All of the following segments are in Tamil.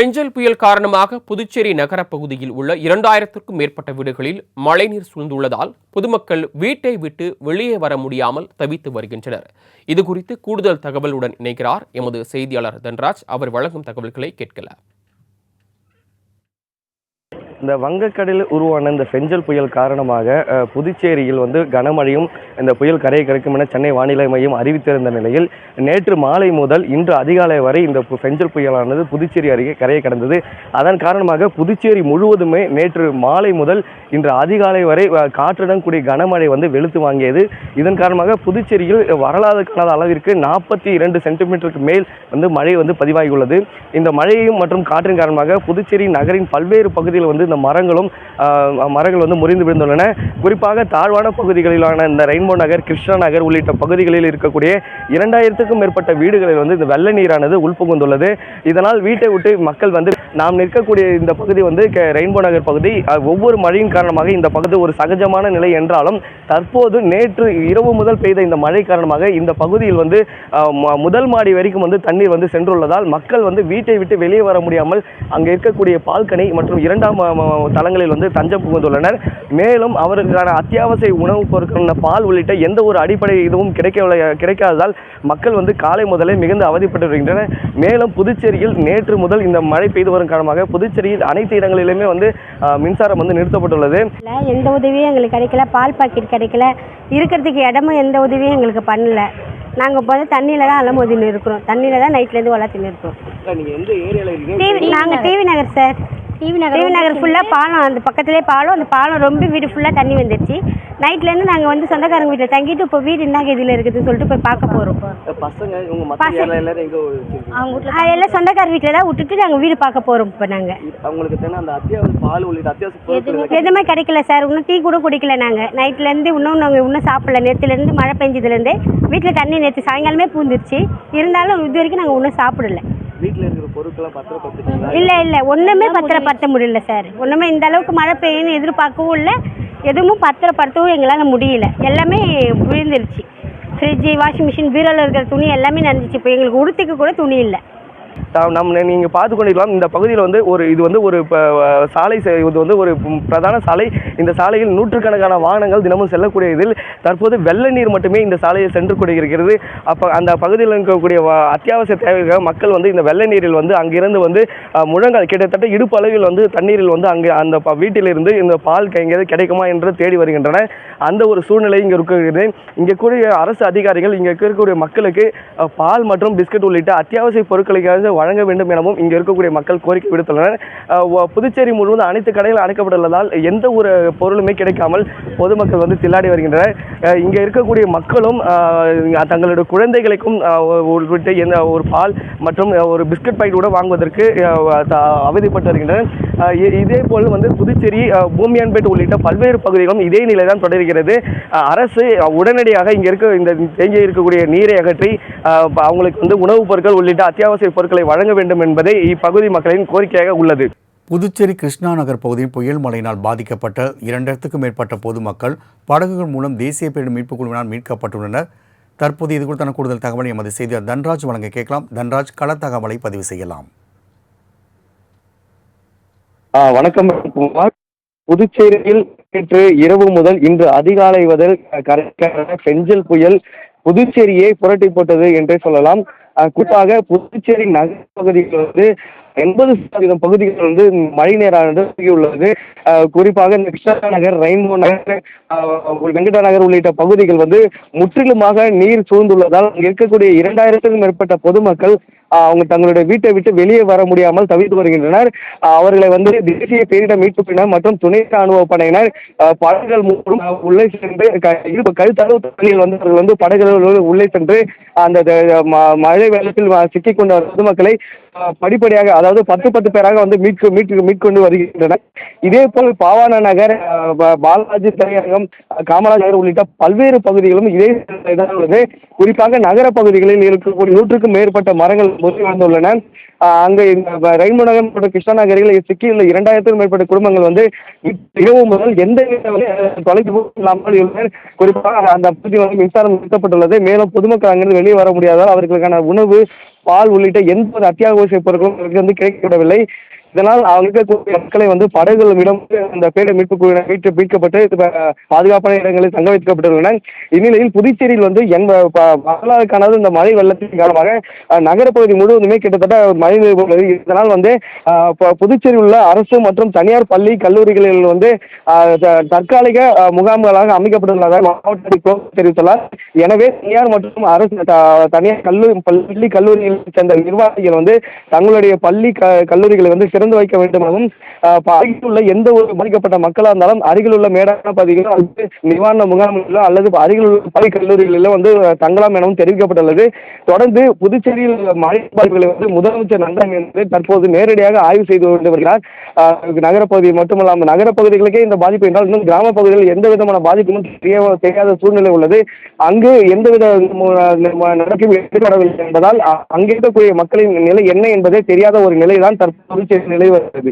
பெஞ்சல் புயல் காரணமாக புதுச்சேரி நகரப் பகுதியில் உள்ள 2000க்கும் மேற்பட்ட வீடுகளில் மழைநீர் சூழ்ந்துள்ளதால் பொதுமக்கள் வீட்டை விட்டு வெளியே வர முடியாமல் தவித்து வருகின்றனர். இதுகுறித்து கூடுதல் தகவலுடன் இணைக்கிறார் எமது செய்தியாளர் தன்ராஜ். அவர் வழங்கும் தகவல்களை கேட்கலாம். இந்த வங்கக்கடலில் உருவான இந்த பெஞ்சல் புயல் காரணமாக புதுச்சேரியில் கனமழையும் இந்த புயல் கரையை கடக்கும் என சென்னை வானிலை மையம் அறிவித்திருந்த நிலையில் நேற்று மாலை முதல் இன்று அதிகாலை வரை இந்த பெஞ்சல் புயலானது புதுச்சேரி அருகே கரையை கடந்தது. அதன் காரணமாக புதுச்சேரி முழுவதுமே நேற்று மாலை முதல் இன்று அதிகாலை வரை காற்றுடன் கூடிய கனமழை வெளுத்து வாங்கியது. இதன் காரணமாக புதுச்சேரியில் வரலாறு காணாத அளவிற்கு 42 சென்டிமீட்டருக்கு மேல் மழை பதிவாகியுள்ளது. இந்த மழையும் மற்றும் காற்றின் காரணமாக புதுச்சேரி நகரின் பல்வேறு பகுதியில் இந்த மரங்கள் முறிந்து விழுந்துள்ளன. குறிப்பாக தாழ்வான பகுதிகளிலான இந்த ரெயின்போ நகர், கிருஷ்ணா நகர் உள்ளிட்ட பகுதிகளில் இருக்கக்கூடிய 2000க்கும் மேற்பட்ட வீடுகளில் இந்த வெள்ள நீரானது உள்புகுந்துள்ளது. இதனால் வீட்டை விட்டு மக்கள் நாம் நிற்கக்கூடிய இந்த பகுதி ரெயின்போ நகர் பகுதி. ஒவ்வொரு மழையின் காரணமாக இந்த பகுதி ஒரு சகஜமான நிலை என்றாலும் தற்போது நேற்று இரவு முதல் பெய்த இந்த மழை காரணமாக இந்த பகுதியில் முதல் மாடி வரைக்கும் தண்ணீர் சென்றுள்ளதால் மக்கள் வீட்டை விட்டு வெளியே வர முடியாமல் அங்கே இருக்கக்கூடிய பால்கனி மற்றும் இரண்டாம் தளங்களில் தஞ்சம் புகுந்துள்ளனர். மேலும் அவர்களுக்கான அத்தியாவசிய உணவுப் பொருட்கள், பால் உள்ளிட்ட எந்த ஒரு அடிப்படை இதுவும் கிடைக்காததால் மக்கள் காலை முதலே மிகுந்து அவதிப்பட்டு வருகின்றனர். மேலும் புதுச்சேரியில் நேற்று முதல் இந்த மழை பெய்து வரும் காரணமாக புதுச்சேரியில் அனைத்து இடங்களிலுமே மின்சாரம் நிறுத்தப்பட்டுள்ளது. எந்த உதவியும் எங்களுக்கு கிடைக்கல, பால் பாக்கெட் கிடைக்கல, இருக்கிறதுக்கு இடமும் எந்த உதவியும் எங்களுக்கு பண்ணல. நாங்கள் இப்போ தண்ணியில் தான் அலமோதின்னு இருக்கிறோம். தண்ணியில் தான் நைட்லேருந்து வளர்த்துன்னு இருக்கிறோம். நாங்கள் டிவி நகர் சார். டிவி நகர் ஃபுல்லாக பாலம், அந்த பக்கத்துலேயே பாலம். அந்த பாலம் ரொம்ப வீடு ஃபுல்லாக தண்ணி வந்துடுச்சு. நைட்லேருந்து நாங்கள் சொந்தக்காரங்க வீட்டில் தங்கிட்டு இப்போ வீடு என்ன இதில் இருக்குதுன்னு சொல்லிட்டு போய் பார்க்க போகிறோம். எல்லாம் சொந்தக்கார வீட்டில் தான் விட்டுட்டு நாங்கள் வீடு பார்க்க போகிறோம். இப்போ நாங்கள் எதுவுமே கிடைக்கல சார். இன்னும் டீ கூட குடிக்கல. நாங்கள் நைட்லேருந்து இன்னும் சாப்பிடல. நேற்றுலேருந்து மழை பெஞ்சதுலேருந்து வீட்டில் தண்ணி நேற்று சாயங்காலமே பூந்துருச்சு. இருந்தாலும் இது வரைக்கும் நாங்கள் இன்னும் சாப்பிடல. இல்லை ஒன்றுமே பத்திரப்படுத்த முடியல சார். ஒன்றுமே இந்த அளவுக்கு மழை பெய்யுன்னு எதிர்பார்க்கவும் இல்லை, எதுவும் பத்திரப்படுத்தவும் எங்களால் முடியல. எல்லாமே விழுந்துருச்சு. ஃப்ரிட்ஜு, வாஷிங் மிஷின், பீரோவில் இருக்கிற துணி எல்லாமே நனைஞ்சிச்சு. இப்போ எங்களுக்கு உடுத்திக்கு கூட துணி இல்லை. நீங்கள் பார்த்து கொண்டிருக்கலாம். இந்த பகுதியில் ஒரு சாலை, இது ஒரு பிரதான சாலை. இந்த சாலையில் நூற்றுக்கணக்கான வாகனங்கள் தினமும் செல்லக்கூடிய இதில் தற்போது வெள்ள நீர் மட்டுமே இந்த சாலையை சென்று கொண்டிருக்கிறது. அப்போ அந்த பகுதியில் இருக்கக்கூடிய அத்தியாவசிய தேவைக்காக மக்கள் இந்த வெள்ள நீரில் அங்கிருந்து முழங்கால் கிட்டத்தட்ட இடுப்பு அளவில் தண்ணீரில் அங்கே அந்த வீட்டிலிருந்து இந்த பால் எங்கேயாவது கிடைக்குமா என்று தேடி வருகின்றனர். அந்த ஒரு சூழ்நிலை இங்கே இருக்கிறது. இங்கே கூடிய அரசு அதிகாரிகள் இங்கே இருக்கக்கூடிய மக்களுக்கு பால் மற்றும் பிஸ்கட் உள்ளிட்ட அத்தியாவசிய பொருட்களுக்காக வழங்க வேண்டும் எனவும் இங்கே இருக்கக்கூடிய மக்கள் கோரிக்கை விடுத்துள்ளனர். புதுச்சேரி முழுவதும் அனைத்து கடைகள் அடைக்கப்பட்டுள்ளதால் எந்த ஒரு பொருளுமே கிடைக்காமல் பொதுமக்கள் தில்லாடி வருகின்றனர். இங்கே இருக்கக்கூடிய மக்களும் தங்களுடைய குழந்தைகளுக்கும் ஒரு பால் மற்றும் ஒரு பிஸ்கட் பாக்கெட் கூட வாங்குவதற்கு அவதிப்பட்டு வருகின்றனர். இதே போல் புதுச்சேரி, பூமியான்பேட் உள்ளிட்ட பல்வேறு பகுதிகளும் இதே நிலை தான் தொடர்கிறது. அரசு உடனடியாக இங்கே இந்த தேங்கி இருக்கக்கூடிய நீரை அகற்றி அவங்களுக்கு உணவுப் பொருட்கள் உள்ளிட்ட அத்தியாவசிய பொருட்களை வழங்க வேண்டும் என்பதே இப்பகுதி மக்களின் கோரிக்கையாக உள்ளது. புதுச்சேரி கிருஷ்ணா நகர் பகுதியில் புயல் மழையினால் பாதிக்கப்பட்ட 2000க்கும் மேற்பட்ட பொதுமக்கள் படகுகள் மூலம் தேசிய பேரிடர் மீட்புக் குழுவினால் மீட்கப்பட்டுள்ளனர். தற்போது இது குறித்தான கூடுதல் தகவலை எமது செய்தியாளர் தன்ராஜ் வழங்க கேட்கலாம். தன்ராஜ், கள தகவலை பதிவு செய்யலாம். வணக்கம். புதுச்சேரியில் நேற்று இரவு முதல் இன்று அதிகாலை முதல் கரைக்கான பெஞ்சல் புயல் புதுச்சேரியை புரட்டி போட்டது என்றே சொல்லலாம். குறிப்பாக புதுச்சேரி நகர் பகுதியில் 80% பகுதிகள் மழை நீரானது உள்ளது. குறிப்பாக இந்த கிருஷ்ணா நகர், ரெயின்போ நகர், வெங்கடா நகர் உள்ளிட்ட பகுதிகள் முற்றிலுமாக நீர் சூழ்ந்துள்ளதால் அங்கே இருக்கக்கூடிய 2000க்கும் மேற்பட்ட பொதுமக்கள் அவங்க தங்களுடைய வீட்டை விட்டு வெளியே வர முடியாமல் தவித்து வருகின்றனர். அவர்களை தேசிய பேரிடர் மீட்பு பிரிவினர் மற்றும் துணை ராணுவ படையினர் படகுகள் மூலம் உள்ளே சென்று கழுத்தளவு தண்ணியில் அவர்கள் படகுகள் உள்ளே சென்று அந்த மழை வெள்ளத்தில் சிக்கிக்கொண்ட பொதுமக்களை படிப்படியாக, அதாவது 10 பேராக மீட்கொண்டு வருகின்றனர். இதே போல் பாவான நகர், பாலாஜி திரையரங்கம், காமராஜ் நகர் உள்ளிட்ட பல்வேறு பகுதிகளும் இதே உள்ளது. குறிப்பாக நகர பகுதிகளில் இருக்கக்கூடிய 100க்கும் மேற்பட்ட மரங்கள் முறிந்து வந்துள்ளன. அங்கே ரெயின்போ நகர் மற்றும் கிருஷ்ணா நகரில் சிக்கியுள்ள 2000க்கும் மேற்பட்ட குடும்பங்கள் வந்து இரவு முதல் எந்த தொலைத்து இல்லாமல் குறிப்பாக அந்த பகுதி வந்து மின்சாரம் நிறுத்தப்பட்டுள்ளது. மேலும் பொதுமக்கள் அங்கிருந்து வெளியே வர முடியாதால் அவர்களுக்கான உணவு, பால் உள்ளிட்ட எந்த ஒரு அத்தியாவசிய பொருட்களும் வந்து கிடைக்கப்படவில்லை. இதனால் அவங்களுக்கு மக்களை வந்து படகுகளிடம் அந்த பேரிடர் மீட்பு குழுவினர் மீட்கப்பட்டு பாதுகாப்பான இடங்களில் தங்க வைக்கப்பட்டுள்ளன. இந்நிலையில் புதுச்சேரியில் வந்து வரலாறு காணாத இந்த மழை வெள்ளத்தின் காரணமாக நகரப்பகுதி முழுவதுமே கிட்டத்தட்ட மழை நீர் உள்ளது. இதனால் வந்து புதுச்சேரியில் உள்ள அரசு மற்றும் தனியார் பள்ளி கல்லூரிகளில் வந்து தற்காலிக முகாம்களாக அமைக்கப்பட்டுள்ளதாக மாவட்ட தெரிவித்துள்ளார். எனவே தனியார் மற்றும் அரசு தனியார் பள்ளி கல்லூரிகளை சேர்ந்த நிர்வாகிகள் வந்து தங்களுடைய பள்ளி கல்லூரிகளை வந்து திறந்து வைக்க வேண்டும் எனவும் அருகில் உள்ள எந்த ஒரு பாதிக்கப்பட்ட மக்களாக இருந்தாலும் அருகில் உள்ள மேடான பகுதிகளோ அல்லது நிவாரண முகாம்களிலோ அல்லது அருகில் உள்ள பள்ளி கல்லூரிகளிலோ வந்து தங்கலாம் எனவும் தெரிவிக்கப்பட்டுள்ளது. தொடர்ந்து புதுச்சேரியில் மழை பாதிப்புகளை வந்து முதலமைச்சர் நந்தா தற்போது நேரடியாக ஆய்வு செய்து கொண்டு வருகிறார். நகரப்பகுதி மட்டுமல்லாமல் நகரப்பகுதிகளுக்கே இந்த பாதிப்பு என்றால் இன்னும் கிராம பகுதிகளில் எந்த விதமான பாதிப்பும் தெரியாத சூழ்நிலை உள்ளது. அங்கு எந்தவித நடக்கும் ஏற்படவில்லை என்பதால் அங்கே இருக்கக்கூடிய மக்களின் நிலை என்ன என்பதே தெரியாத ஒரு நிலைதான் தற்போது நிலை வருகிறது.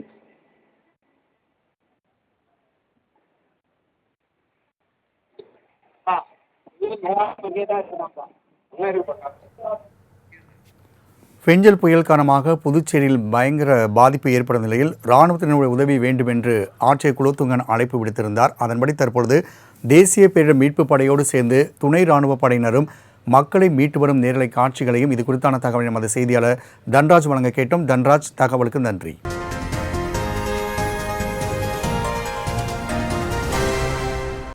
பெஞ்சல் புயல் காரணமாக புதுச்சேரியில் பயங்கர பாதிப்பு ஏற்படும் நிலையில் இராணுவத்தினுடைய உதவி வேண்டும் என்று ஆட்சியர் குலோத்துங்கன் அழைப்பு விடுத்திருந்தார். அதன்படி தற்பொழுது தேசிய பேரிடர் மீட்பு படையோடு சேர்ந்து துணை இராணுவ படையினரும் மக்களை மீட்டு வரும் நேரலை காட்சிகளையும் இது குறித்தான தகவலை நமது செய்தியாளர் தன்ராஜ் வழங்க கேட்டோம். தன்ராஜ், தகவலுக்கு நன்றி.